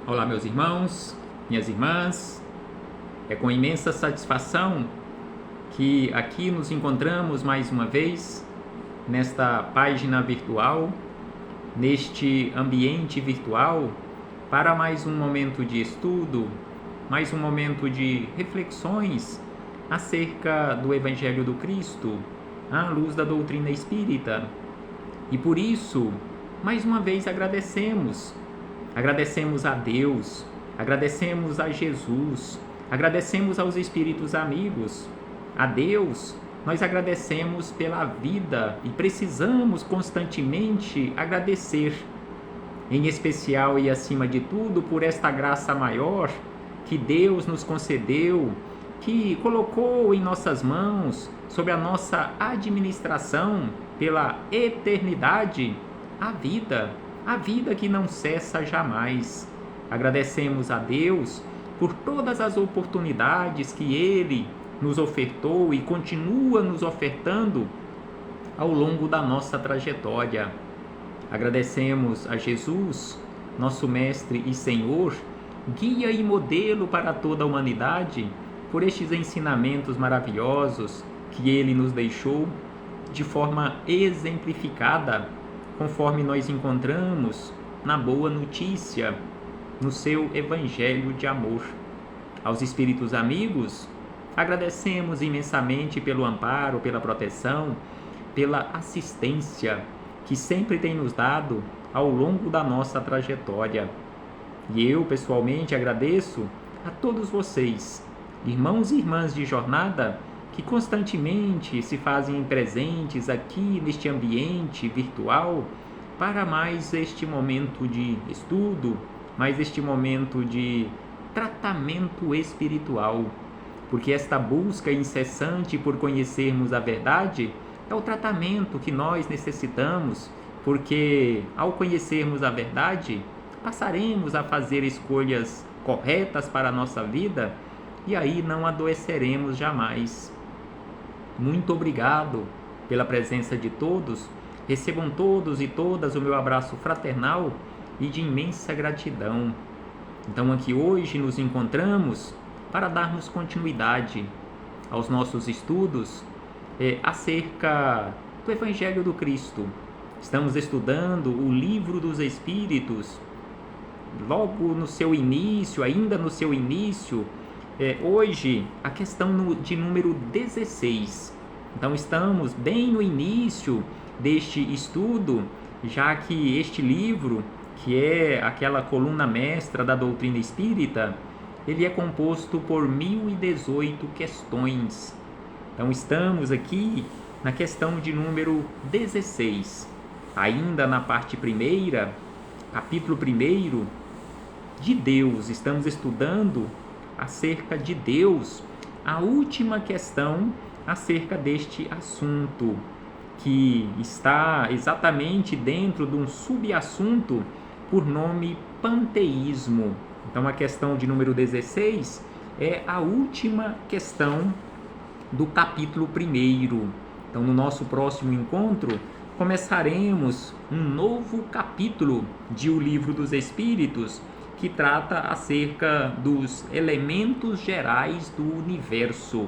Olá, meus irmãos, minhas irmãs. É com imensa satisfação que aqui nos encontramos mais uma vez nesta página virtual, neste ambiente virtual, para mais um momento de estudo, mais um momento de reflexões acerca do Evangelho do Cristo, à luz da doutrina espírita. E por isso, mais uma vez agradecemos a Deus, agradecemos a Jesus, agradecemos aos espíritos amigos. A Deus, nós agradecemos pela vida e precisamos constantemente agradecer, em especial e acima de tudo, por esta graça maior que Deus nos concedeu, que colocou em nossas mãos, sob a nossa administração, pela eternidade, a vida que não cessa jamais. Agradecemos a Deus por todas as oportunidades que Ele nos ofertou e continua nos ofertando ao longo da nossa trajetória. Agradecemos a Jesus, nosso Mestre e Senhor, guia e modelo para toda a humanidade, por estes ensinamentos maravilhosos que Ele nos deixou de forma exemplificada, conforme nós encontramos na boa notícia, no seu Evangelho de amor. Aos espíritos amigos, agradecemos imensamente pelo amparo, pela proteção, pela assistência que sempre tem nos dado ao longo da nossa trajetória. E eu, pessoalmente, agradeço a todos vocês, irmãos e irmãs de jornada, que constantemente se fazem presentes aqui neste ambiente virtual para mais este momento de estudo, mais este momento de tratamento espiritual, porque esta busca incessante por conhecermos a verdade é o tratamento que nós necessitamos, porque ao conhecermos a verdade, passaremos a fazer escolhas corretas para a nossa vida e aí não adoeceremos jamais. Muito obrigado pela presença de todos. Recebam todos e todas o meu abraço fraternal e de imensa gratidão. Então aqui hoje nos encontramos para darmos continuidade aos nossos estudos acerca do Evangelho do Cristo. Estamos estudando o Livro dos Espíritos, logo no seu início, ainda no seu início, hoje a questão de número 16. Então estamos bem no início deste estudo, já que este livro, que é aquela coluna mestra da doutrina espírita, ele é composto por 1018 questões. Então estamos aqui na questão de número 16, ainda na parte primeira, capítulo 1 de Deus. Estamos estudando acerca de Deus, a última questão acerca deste assunto, que está exatamente dentro de um subassunto por nome panteísmo. Então a questão de número 16 é a última questão do capítulo 1. Então no nosso próximo encontro começaremos um novo capítulo de O Livro dos Espíritos, que trata acerca dos elementos gerais do universo.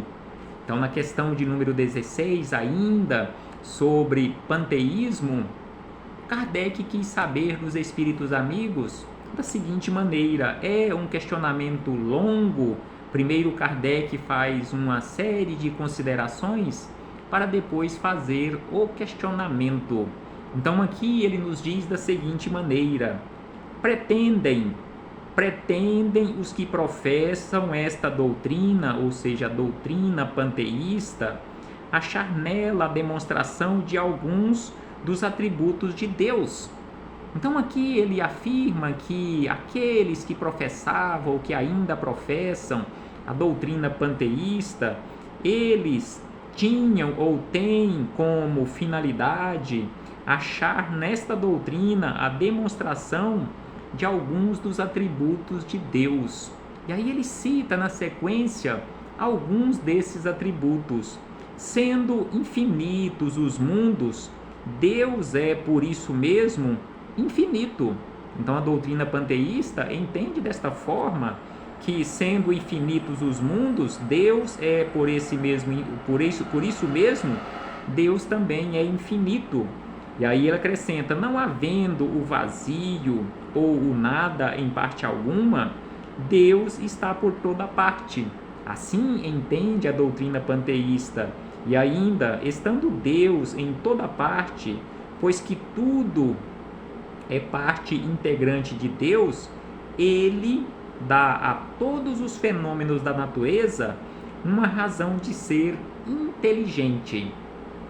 Então na questão de número 16, ainda sobre panteísmo, Kardec quis saber dos espíritos amigos da seguinte maneira. É um questionamento longo. Primeiro Kardec faz uma série de considerações para depois fazer o questionamento. Então aqui ele nos diz da seguinte maneira: pretendem os que professam esta doutrina, ou seja, a doutrina panteísta, achar nela a demonstração de alguns dos atributos de Deus. Então aqui ele afirma que aqueles que professavam ou que ainda professam a doutrina panteísta, eles tinham ou têm como finalidade achar nesta doutrina a demonstração de alguns dos atributos de Deus. E aí ele cita na sequência alguns desses atributos. Sendo infinitos os mundos, Deus é por isso mesmo infinito. Então a doutrina panteísta entende desta forma que, sendo infinitos os mundos, Deus é por isso mesmo, Deus também é infinito. E aí ele acrescenta: não havendo o vazio ou o nada em parte alguma, Deus está por toda parte. Assim entende a doutrina panteísta. E ainda, estando Deus em toda parte, pois que tudo é parte integrante de Deus, ele dá a todos os fenômenos da natureza uma razão de ser inteligente.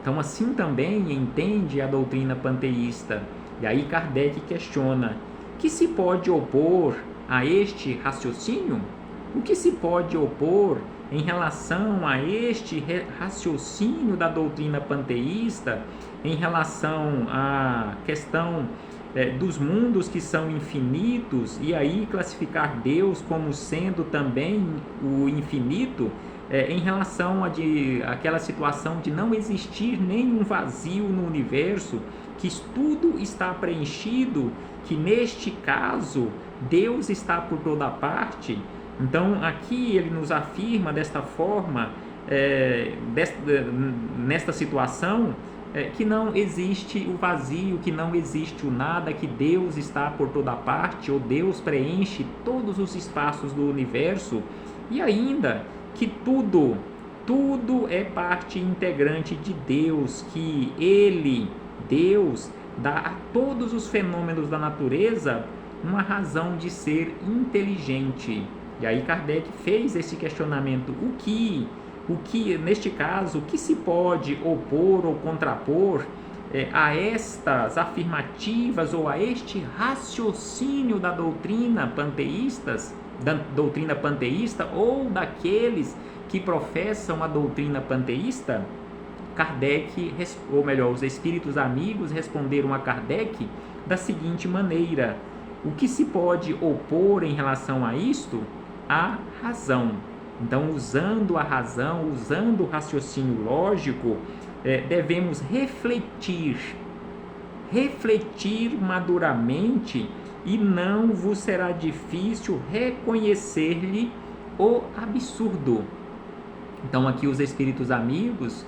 Então, assim também entende a doutrina panteísta. E aí Kardec questiona: que se pode opor a este raciocínio? O que se pode opor em relação a este raciocínio da doutrina panteísta, em relação à questão dos mundos que são infinitos, e aí classificar Deus como sendo também o infinito, em relação àquela situação de não existir nenhum vazio no universo, que tudo está preenchido, que neste caso Deus está por toda parte. Então aqui ele nos afirma desta forma, nesta situação, que não existe o vazio, que não existe o nada, que Deus está por toda parte, ou Deus preenche todos os espaços do universo, e ainda que tudo é parte integrante de Deus, que Deus, dá a todos os fenômenos da natureza uma razão de ser inteligente. E aí Kardec fez esse questionamento: o que neste caso, o que se pode opor ou contrapor a estas afirmativas ou a este raciocínio da doutrina panteísta ou daqueles que professam a doutrina panteísta? Kardec, ou melhor, os espíritos amigos responderam a Kardec da seguinte maneira: o que se pode opor em relação a isto? A razão. Então, usando a razão, usando o raciocínio lógico, devemos refletir maduramente, e não vos será difícil reconhecer-lhe o absurdo. Então, aqui os espíritos amigos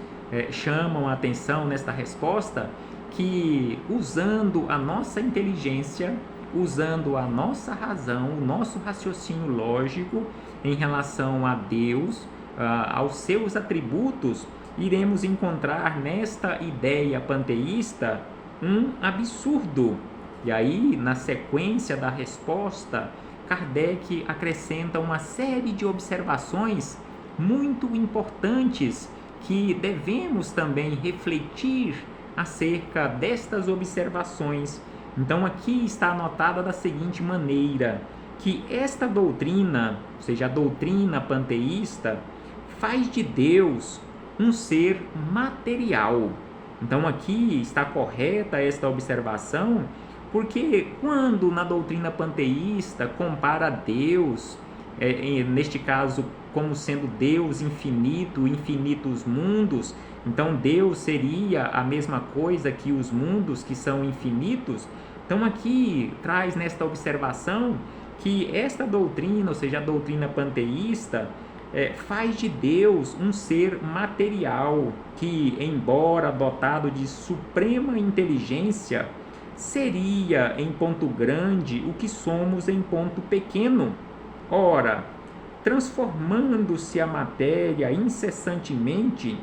chamam a atenção nesta resposta que, usando a nossa inteligência, usando a nossa razão, o nosso raciocínio lógico em relação a Deus, aos seus atributos, iremos encontrar nesta ideia panteísta um absurdo. E aí, na sequência da resposta, Kardec acrescenta uma série de observações muito importantes que devemos também refletir acerca destas observações. Então aqui está anotada da seguinte maneira, que esta doutrina, ou seja, a doutrina panteísta, faz de Deus um ser material. Então aqui está correta esta observação, porque quando na doutrina panteísta compara Deus, neste caso como sendo Deus infinito, infinitos mundos, então Deus seria a mesma coisa que os mundos que são infinitos. Então aqui traz nesta observação que esta doutrina, ou seja, a doutrina panteísta, faz de Deus um ser material que, embora dotado de suprema inteligência, seria em ponto grande o que somos em ponto pequeno. Ora, transformando-se a matéria incessantemente,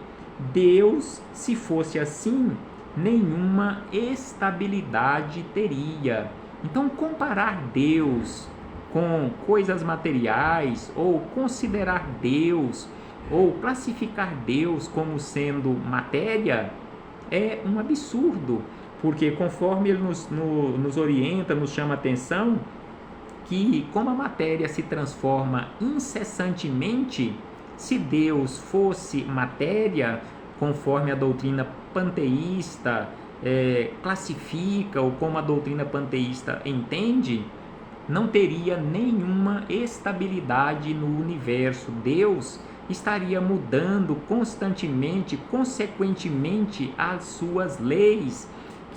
Deus, se fosse assim, nenhuma estabilidade teria. Então, comparar Deus com coisas materiais, ou considerar Deus, ou classificar Deus como sendo matéria, é um absurdo, porque conforme ele nos orienta, nos chama a atenção, que como a matéria se transforma incessantemente, se Deus fosse matéria, conforme a doutrina panteísta classifica, ou como a doutrina panteísta entende, não teria nenhuma estabilidade no universo. Deus estaria mudando constantemente, consequentemente, as suas leis,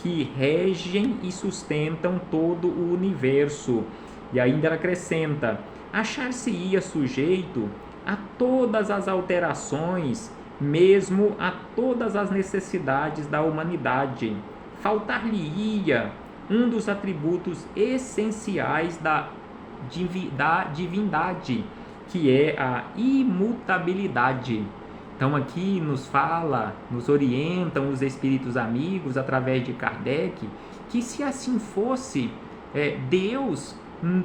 que regem e sustentam todo o universo. E ainda ela acrescenta: achar-se-ia sujeito a todas as alterações, mesmo a todas as necessidades da humanidade. Faltar-lhe-ia um dos atributos essenciais da divindade, que é a imutabilidade. Então aqui nos orientam os espíritos amigos através de Kardec, que se assim fosse, Deus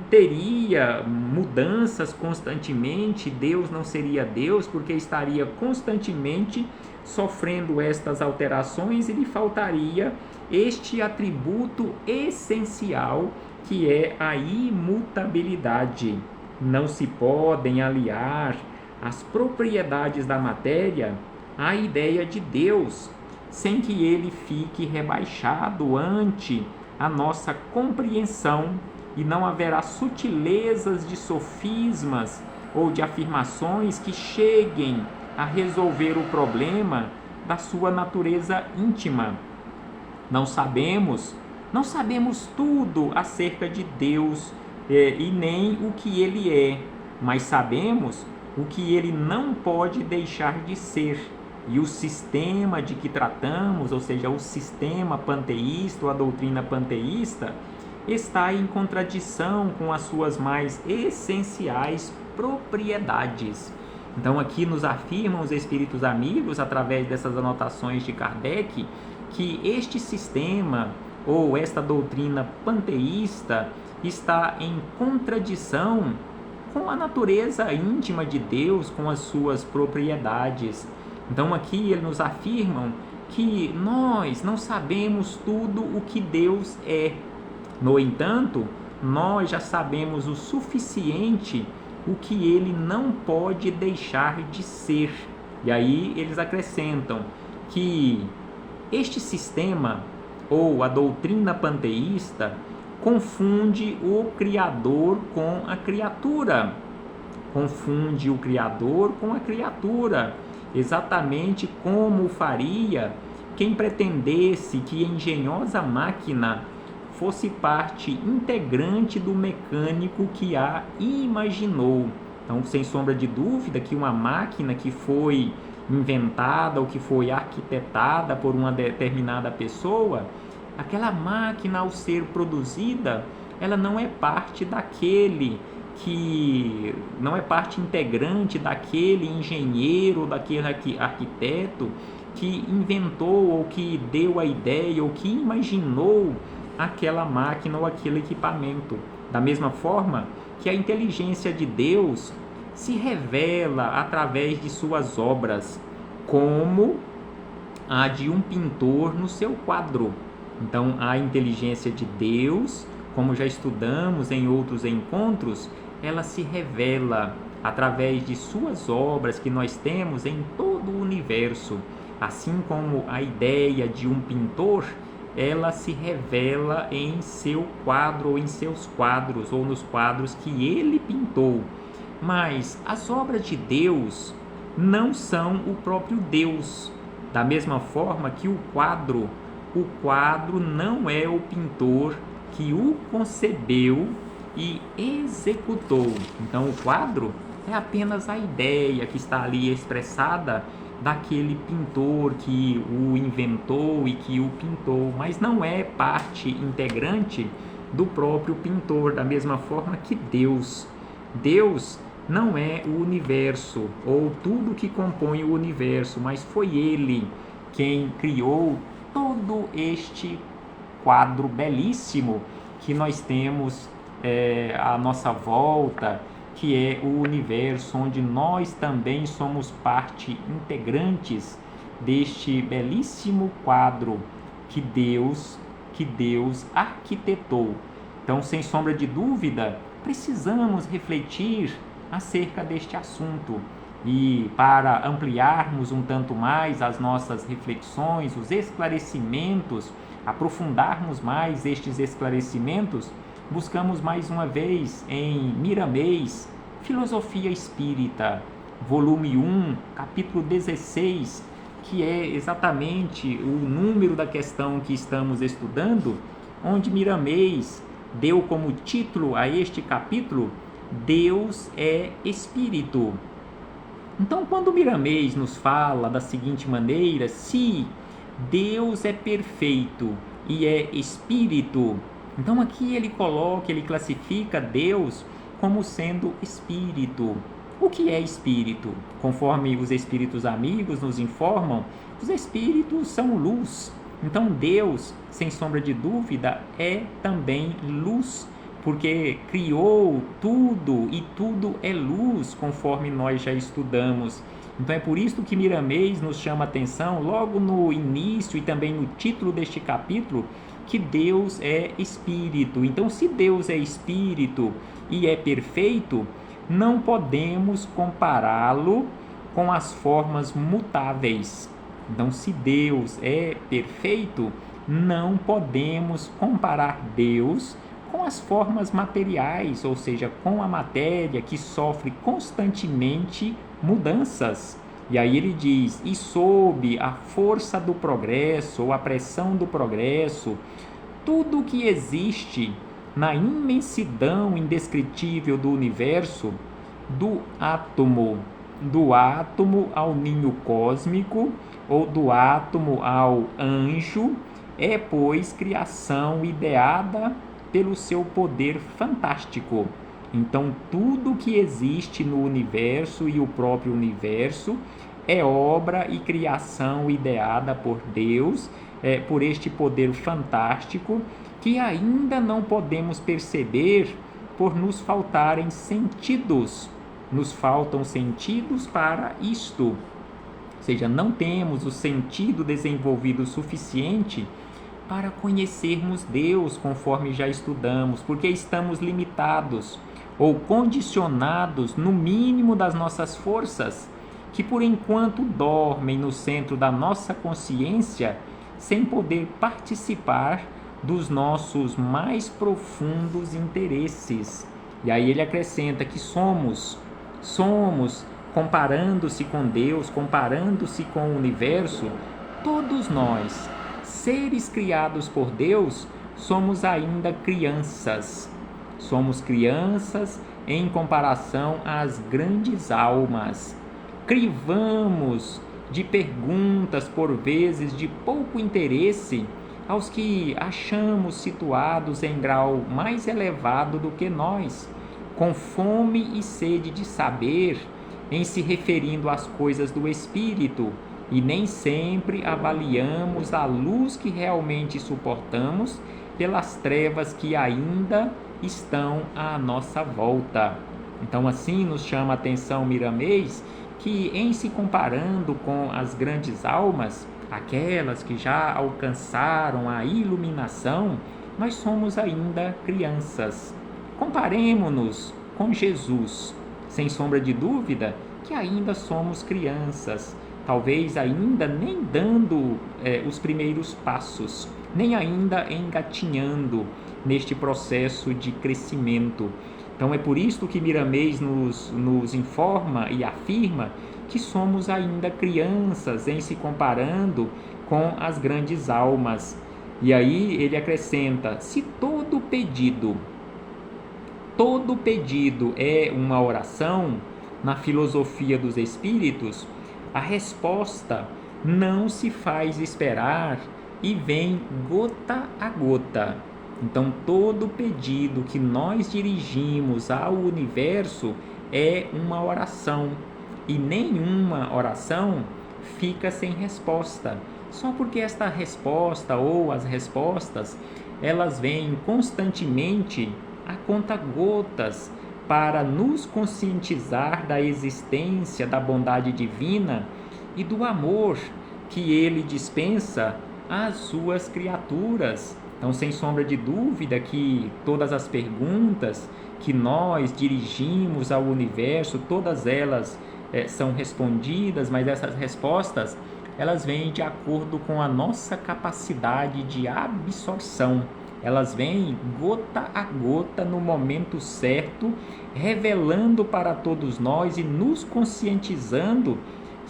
teria mudanças constantemente, Deus não seria Deus, porque estaria constantemente sofrendo estas alterações e lhe faltaria este atributo essencial, que é a imutabilidade. Não se podem aliar as propriedades da matéria à ideia de Deus, sem que ele fique rebaixado ante a nossa compreensão, e não haverá sutilezas de sofismas ou de afirmações que cheguem a resolver o problema da sua natureza íntima. Não sabemos tudo acerca de Deus e nem o que Ele é, mas sabemos o que Ele não pode deixar de ser. E o sistema de que tratamos, ou seja, o sistema panteísta, ou a doutrina panteísta, está em contradição com as suas mais essenciais propriedades. Então aqui nos afirmam os espíritos amigos, através dessas anotações de Kardec, que este sistema ou esta doutrina panteísta está em contradição com a natureza íntima de Deus, com as suas propriedades. Então aqui eles nos afirmam que nós não sabemos tudo o que Deus é. No entanto, nós já sabemos o suficiente o que ele não pode deixar de ser. E aí eles acrescentam que este sistema, ou a doutrina panteísta, confunde o Criador com a criatura. Confunde o Criador com a criatura, exatamente como faria quem pretendesse que a engenhosa máquina fosse parte integrante do mecânico que a imaginou. Então, sem sombra de dúvida que uma máquina que foi inventada ou que foi arquitetada por uma determinada pessoa, aquela máquina, ao ser produzida, ela não é parte não é parte integrante daquele engenheiro ou daquele arquiteto que inventou ou que deu a ideia ou que imaginou aquela máquina ou aquele equipamento. Da mesma forma que a inteligência de Deus se revela através de suas obras, como a de um pintor no seu quadro. Então, a inteligência de Deus, como já estudamos em outros encontros, ela se revela através de suas obras que nós temos em todo o universo. Assim como a ideia de um pintor, ela se revela em seu quadro ou em seus quadros ou nos quadros que ele pintou. Mas as obras de Deus não são o próprio Deus. Da mesma forma que o quadro não é o pintor que o concebeu e executou. Então o quadro é apenas a ideia que está ali expressada daquele pintor que o inventou e que o pintou, mas não é parte integrante do próprio pintor, da mesma forma que Deus não é o universo ou tudo que compõe o universo, mas foi Ele quem criou todo este quadro belíssimo que nós temos à nossa volta, que é o universo, onde nós também somos parte integrantes deste belíssimo quadro que Deus arquitetou. Então, sem sombra de dúvida, precisamos refletir acerca deste assunto. E para ampliarmos um tanto mais as nossas reflexões, os esclarecimentos, aprofundarmos mais estes esclarecimentos, buscamos mais uma vez em Miramês, Filosofia Espírita, volume 1, capítulo 16, que é exatamente o número da questão que estamos estudando, onde Miramês deu como título a este capítulo: Deus é Espírito. Então, quando Miramês nos fala da seguinte maneira: se Deus é perfeito e é Espírito, então aqui ele classifica Deus como sendo Espírito. O que é Espírito? Conforme os Espíritos amigos nos informam, os Espíritos são luz. Então Deus, sem sombra de dúvida, é também luz, porque criou tudo e tudo é luz, conforme nós já estudamos. Então é por isso que Miramês nos chama a atenção logo no início e também no título deste capítulo, que Deus é Espírito. Então, se Deus é Espírito e é perfeito, não podemos compará-lo com as formas mutáveis. Então, se Deus é perfeito, não podemos comparar Deus com as formas materiais, ou seja, com a matéria que sofre constantemente mudanças. E aí ele diz: e sob a força do progresso, ou a pressão do progresso, tudo que existe na imensidão indescritível do universo, do átomo ao ninho cósmico, ou do átomo ao anjo, é, pois, criação ideada pelo seu poder fantástico. Então, tudo que existe no universo e o próprio universo é obra e criação ideada por Deus, por este poder fantástico, que ainda não podemos perceber por nos faltarem sentidos. Nos faltam sentidos para isto. Ou seja, não temos o sentido desenvolvido suficiente para conhecermos Deus, conforme já estudamos, porque estamos limitados ou condicionados no mínimo das nossas forças, que por enquanto dormem no centro da nossa consciência, sem poder participar dos nossos mais profundos interesses. E aí ele acrescenta que somos, comparando-se com Deus, comparando-se com o universo, todos nós, seres criados por Deus, somos ainda crianças. Somos crianças em comparação às grandes almas. Crivamos de perguntas, por vezes de pouco interesse, aos que achamos situados em grau mais elevado do que nós, com fome e sede de saber, em se referindo às coisas do Espírito, e nem sempre avaliamos a luz que realmente suportamos pelas trevas que ainda estão à nossa volta. Então, assim nos chama a atenção Miramês, que em se comparando com as grandes almas, aquelas que já alcançaram a iluminação, nós somos ainda crianças. Comparemo-nos com Jesus, sem sombra de dúvida que ainda somos crianças, talvez ainda nem dando os primeiros passos, nem ainda engatinhando neste processo de crescimento. Então é por isso que Miramês nos informa e afirma que somos ainda crianças em se comparando com as grandes almas. E aí ele acrescenta: se todo pedido é uma oração, na filosofia dos espíritos, a resposta não se faz esperar e vem gota a gota. Então, todo pedido que nós dirigimos ao universo é uma oração, e nenhuma oração fica sem resposta, só porque esta resposta ou as respostas, elas vêm constantemente a conta-gotas para nos conscientizar da existência da bondade divina e do amor que ele dispensa às suas criaturas. Então, sem sombra de dúvida que todas as perguntas que nós dirigimos ao universo, todas elas são respondidas, mas essas respostas, elas vêm de acordo com a nossa capacidade de absorção. Elas vêm gota a gota no momento certo, revelando para todos nós e nos conscientizando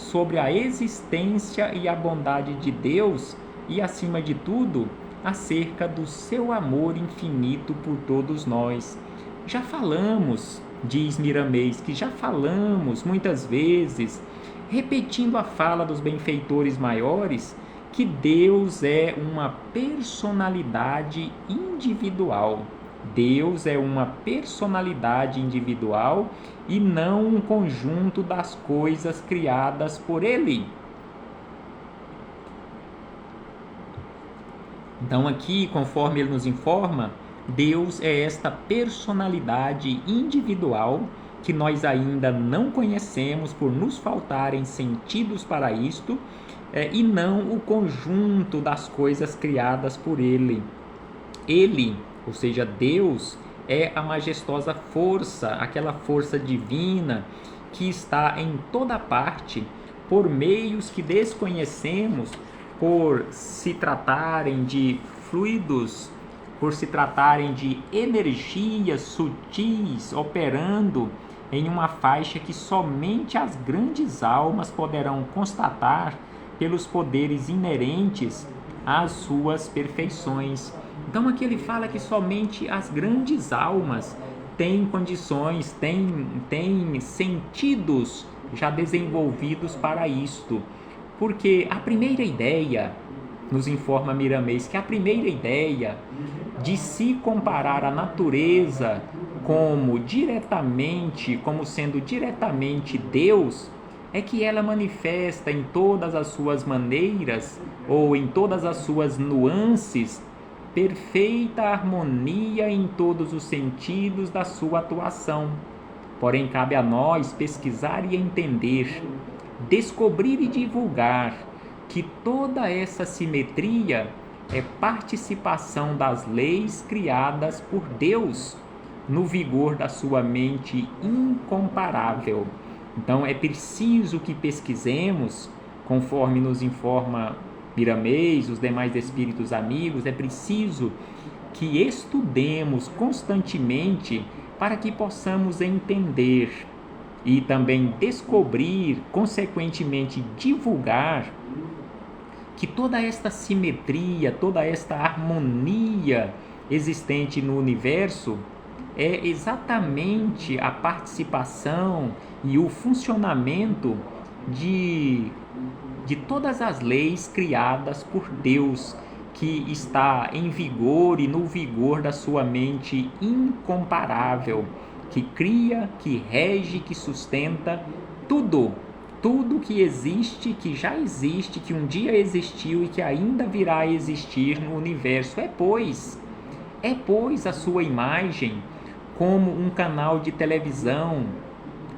sobre a existência e a bondade de Deus e, acima de tudo, acerca do seu amor infinito por todos nós. Já falamos, diz Miramês, que já falamos muitas vezes, repetindo a fala dos benfeitores maiores, que Deus é uma personalidade individual. Deus é uma personalidade individual e não um conjunto das coisas criadas por Ele. Então aqui, conforme ele nos informa, Deus é esta personalidade individual que nós ainda não conhecemos por nos faltarem sentidos para isto, e não o conjunto das coisas criadas por Ele. Ele, ou seja, Deus, é a majestosa força, aquela força divina que está em toda parte, por meios que desconhecemos, por se tratarem de fluidos, por se tratarem de energias sutis operando em uma faixa que somente as grandes almas poderão constatar pelos poderes inerentes às suas perfeições. Então aqui ele fala que somente as grandes almas têm condições, têm sentidos já desenvolvidos para isto. Porque a primeira ideia, nos informa Miramês, que a primeira ideia de se comparar a natureza como sendo diretamente Deus, é que ela manifesta em todas as suas maneiras ou em todas as suas nuances perfeita harmonia em todos os sentidos da sua atuação. Porém, cabe a nós pesquisar e entender, descobrir e divulgar que toda essa simetria é participação das leis criadas por Deus no vigor da sua mente incomparável. Então é preciso que pesquisemos, conforme nos informa Miramês, os demais espíritos amigos, é preciso que estudemos constantemente para que possamos entender e também descobrir, consequentemente divulgar, que toda esta simetria, toda esta harmonia existente no universo é exatamente a participação e o funcionamento de todas as leis criadas por Deus, que está em vigor e no vigor da sua mente incomparável, que cria, que rege, que sustenta tudo que existe, que já existe, que um dia existiu e que ainda virá a existir no universo. É pois a sua imagem como um canal de televisão.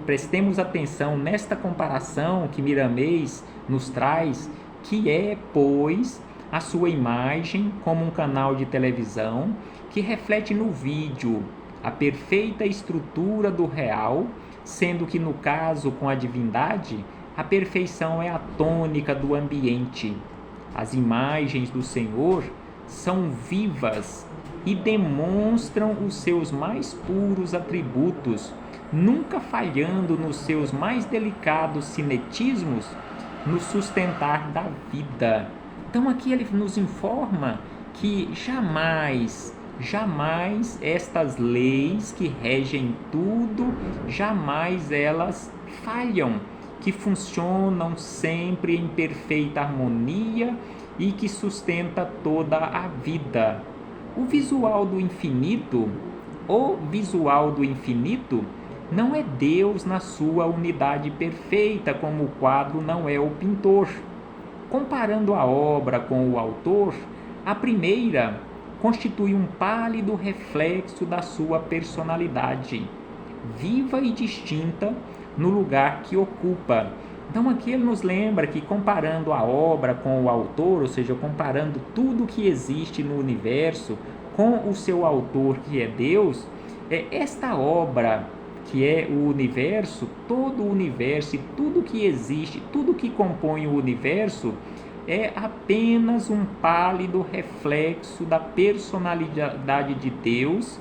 Prestemos atenção nesta comparação que Miramês nos traz, que é, pois, a sua imagem como um canal de televisão que reflete no vídeo a perfeita estrutura do real, sendo que no caso com a divindade, a perfeição é a tônica do ambiente. As imagens do Senhor são vivas e demonstram os seus mais puros atributos, nunca falhando nos seus mais delicados cinetismos no sustentar da vida. Então aqui ele nos informa que jamais estas leis que regem tudo, jamais elas falham, que funcionam sempre em perfeita harmonia e que sustenta toda a vida. O visual do infinito não é Deus na sua unidade perfeita, como o quadro não é o pintor. Comparando a obra com o autor, a primeira constitui um pálido reflexo da sua personalidade, viva e distinta no lugar que ocupa. Então aqui ele nos lembra que, comparando a obra com o autor, ou seja, comparando tudo que existe no universo com o seu autor, que é Deus, esta obra, que é o universo, todo o universo e tudo que existe, tudo que compõe o universo, é apenas um pálido reflexo da personalidade de Deus,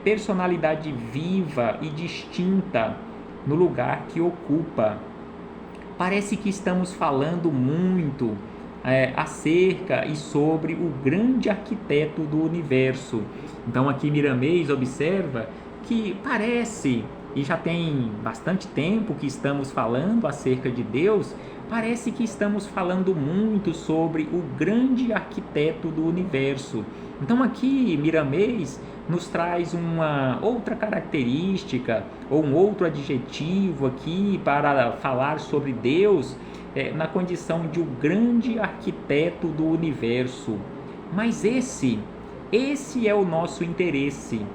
personalidade viva e distinta no lugar que ocupa. parece que estamos falando muito acerca e sobre o grande arquiteto do universo. Então aqui Miramês observa que parece, e já tem bastante tempo que estamos falando acerca de Deus, parece que estamos falando muito sobre o grande arquiteto do universo. Então aqui Miramês nos traz uma outra característica ou um outro adjetivo aqui para falar sobre Deus na condição de o grande arquiteto do universo. Mas esse é o nosso interesse,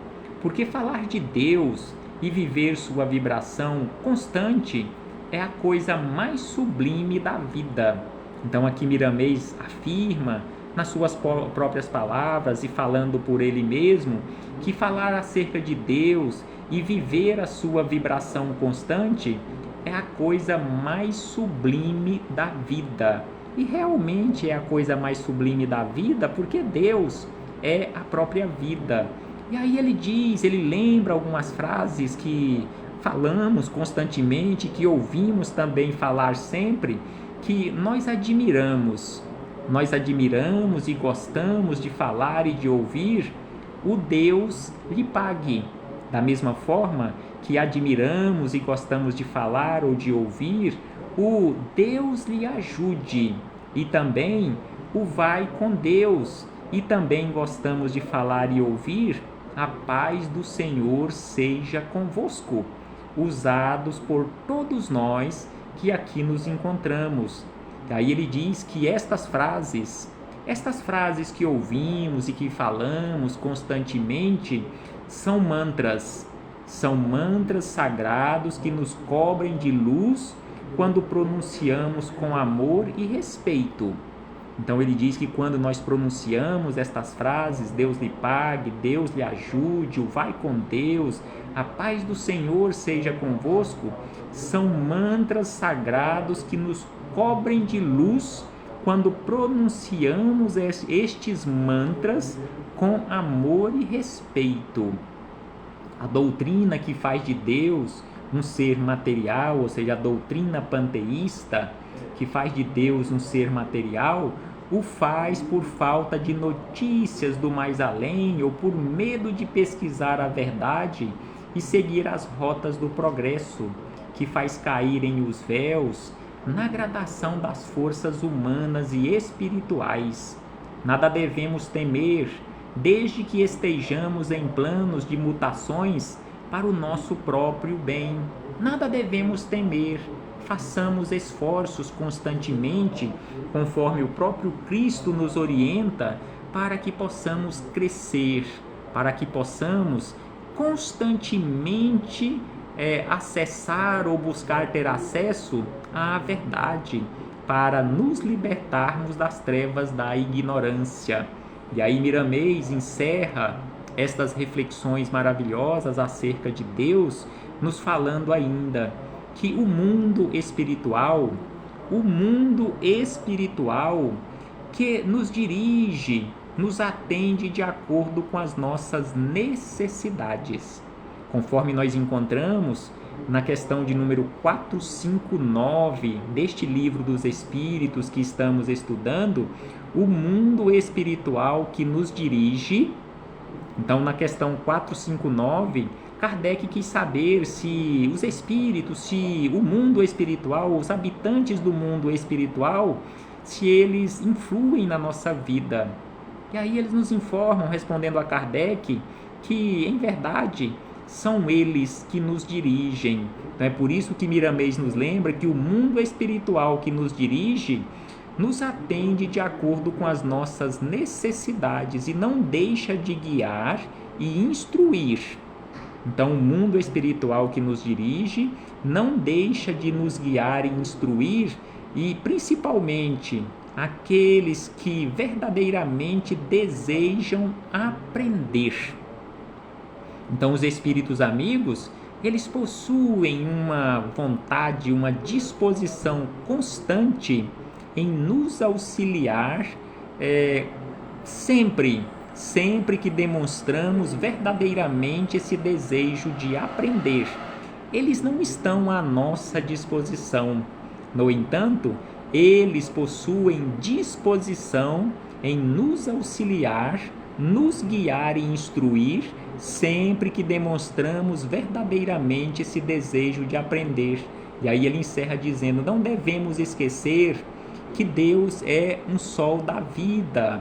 porque falar de Deus e viver sua vibração constante é a coisa mais sublime da vida. Então aqui Miramês afirma, nas suas próprias palavras e falando por ele mesmo, que falar acerca de Deus e viver a sua vibração constante é a coisa mais sublime da vida. E realmente é a coisa mais sublime da vida, porque Deus é a própria vida. E aí ele lembra algumas frases que falamos constantemente, que ouvimos também falar sempre, que nós admiramos e gostamos de falar e de ouvir, o Deus lhe pague. Da mesma forma que admiramos e gostamos de falar ou de ouvir, o Deus lhe ajude. E também o vai com Deus. E também gostamos de falar e ouvir, a paz do Senhor seja convosco, usados por todos nós que aqui nos encontramos. Daí ele diz que estas frases que ouvimos e que falamos constantemente são mantras sagrados que nos cobrem de luz quando pronunciamos com amor e respeito. Então ele diz que quando nós pronunciamos estas frases, Deus lhe pague, Deus lhe ajude, o vai com Deus, a paz do Senhor seja convosco, são mantras sagrados que nos cobrem de luz quando pronunciamos estes mantras com amor e respeito. A doutrina que faz de Deus um ser material, ou seja, a doutrina panteísta, que faz de Deus um ser material, o faz por falta de notícias do mais além ou por medo de pesquisar a verdade e seguir as rotas do progresso, que faz caírem os véus na gradação das forças humanas e espirituais. Nada devemos temer, desde que estejamos em planos de mutações para o nosso próprio bem. Nada devemos temer. Façamos esforços constantemente, conforme o próprio Cristo nos orienta, para que possamos crescer, para que possamos constantemente acessar ou buscar ter acesso à verdade, para nos libertarmos das trevas da ignorância. E aí Miramês encerra estas reflexões maravilhosas acerca de Deus, nos falando ainda que o mundo espiritual que nos dirige, nos atende de acordo com as nossas necessidades. Conforme nós encontramos na questão de número 459 deste livro dos Espíritos que estamos estudando, o mundo espiritual que nos dirige. Então, na questão 459, Kardec quis saber se os espíritos, se o mundo espiritual, os habitantes do mundo espiritual, se eles influem na nossa vida. E aí eles nos informam, respondendo a Kardec, que em verdade são eles que nos dirigem. Então é por isso que Miramês nos lembra que o mundo espiritual que nos dirige nos atende de acordo com as nossas necessidades e não deixa de guiar e instruir. Então, o mundo espiritual que nos dirige não deixa de nos guiar e instruir, e principalmente aqueles que verdadeiramente desejam aprender. Então, os espíritos amigos, eles possuem uma vontade, uma disposição constante em nos auxiliar sempre que demonstramos verdadeiramente esse desejo de aprender. Eles não estão à nossa disposição, No entanto, eles possuem disposição em nos auxiliar, nos guiar e instruir, sempre que demonstramos verdadeiramente esse desejo de aprender. E aí ele encerra dizendo: não devemos esquecer que Deus é um sol da vida.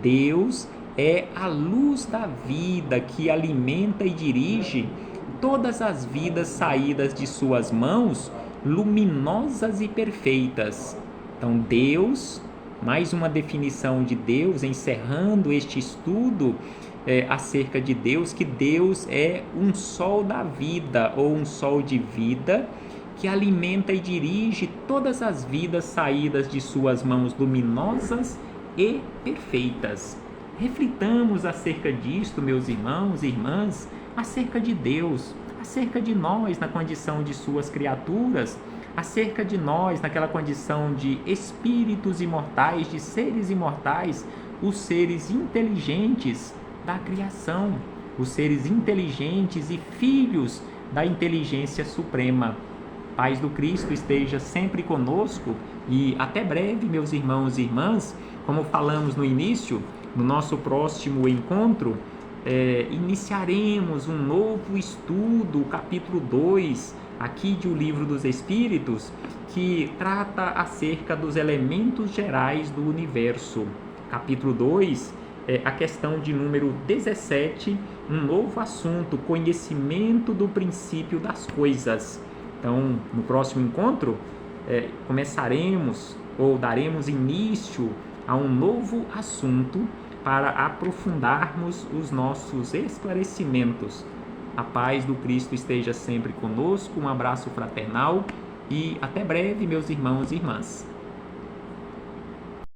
Deus é a luz da vida que alimenta e dirige todas as vidas saídas de suas mãos, luminosas e perfeitas. Então, Deus, mais uma definição de Deus, encerrando este estudo acerca de Deus, que Deus é um sol da vida, ou um sol de vida, que alimenta e dirige todas as vidas saídas de suas mãos luminosas e perfeitas. Reflitamos acerca disto, meus irmãos e irmãs, acerca de Deus, acerca de nós na condição de suas criaturas, acerca de nós naquela condição de espíritos imortais, de seres imortais, os seres inteligentes da criação, os seres inteligentes e filhos da inteligência suprema. Paz do Cristo esteja sempre conosco e até breve, meus irmãos e irmãs. Como falamos no início, no nosso próximo encontro, iniciaremos um novo estudo, o capítulo 2, aqui de O Livro dos Espíritos, que trata acerca dos elementos gerais do universo. Capítulo 2, a questão de número 17, um novo assunto, conhecimento do princípio das coisas. Então, no próximo encontro, começaremos ou daremos início a um novo assunto para aprofundarmos os nossos esclarecimentos. A paz do Cristo esteja sempre conosco, um abraço fraternal e até breve, meus irmãos e irmãs.